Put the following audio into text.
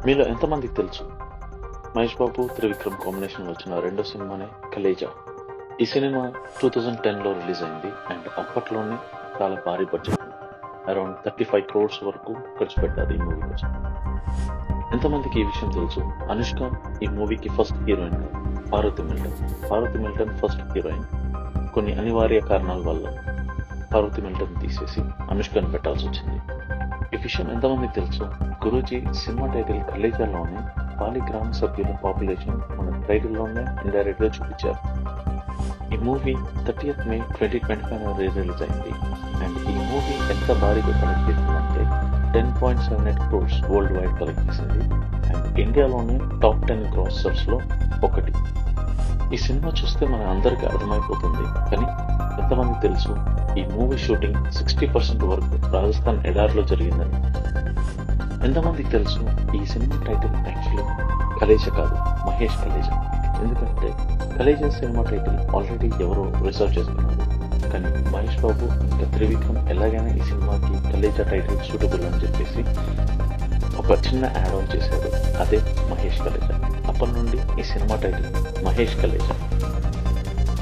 మీలో ఎంతమందికి తెలుసు మహేష్ బాబు త్రివిక్రమ్ కాంబినేషన్ వచ్చిన రెండో సినిమానే కలేజా. ఈ సినిమా 2010లో రిలీజ్ అయింది అండ్ అప్పట్లోనే చాలా భారీ బడ్జెట్, అరౌండ్ 35 crores వరకు ఖర్చు పెట్టారు ఈ మూవీ కోసం. ఎంతమందికి ఈ విషయం తెలుసు? అనుష్క ఈ మూవీకి ఫస్ట్ హీరోయిన్ కాదు, పార్వతి మిల్టన్ ఫస్ట్ హీరోయిన్. కొన్ని అనివార్య కారణాల వల్ల పార్వతి మిల్టన్ తీసేసి అనుష్కని పెట్టాల్సి వచ్చింది. ఈ విషయం ఎంతమందికి తెలుసు? గురూజీ సినిమా టైటిల్ కలేజాలోనే పాలిగ్రామ సభ్యుల పాపులేషన్ మన టైటిల్లోనే ఇండైరెక్ట్ గా చూపించారు. ఈ మూవీ 30th May 2025 రిలీజ్ అయింది అండ్ ఈ మూవీ ఎంత భారీగా కలెక్ట్ చేసిందంటే 10.78 crores వరల్డ్ వైడ్ కలెక్ట్ చేసింది అండ్ ఇండియాలోనే టాప్ 10 గ్రాసర్స్ లో ఒకటి. ఈ సినిమా చూస్తే మన అందరికీ అర్థమైపోతుంది, కానీ ఎంతమందికి తెలుసు ఈ మూవీ షూటింగ్ 60% వరకు రాజస్థాన్ ఎడారిలో జరిగిందని? ఎంతమందికి తెలుసు ఈ సినిమా టైటిల్ యాక్చువల్లీ కలేజా కాదు, మహేష్ కలేజా. ఎందుకంటే కలేజా సినిమా టైటిల్ ఆల్రెడీ ఎవరో రిసర్వ్ చేసుకున్నారు, కానీ మహేష్ బాబు ఇంకా త్రివిక్రమ్ ఎలాగైనా ఈ సినిమాకి కలేజా టైటిల్ సూటబుల్ అని చెప్పేసి ఒక చిన్న యాడ్ ఆన్ చేశారు, అదే మహేష్ కలేజా. అప్పటి నుండి ఈ సినిమా టైటిల్ మహేష్ కలేజా.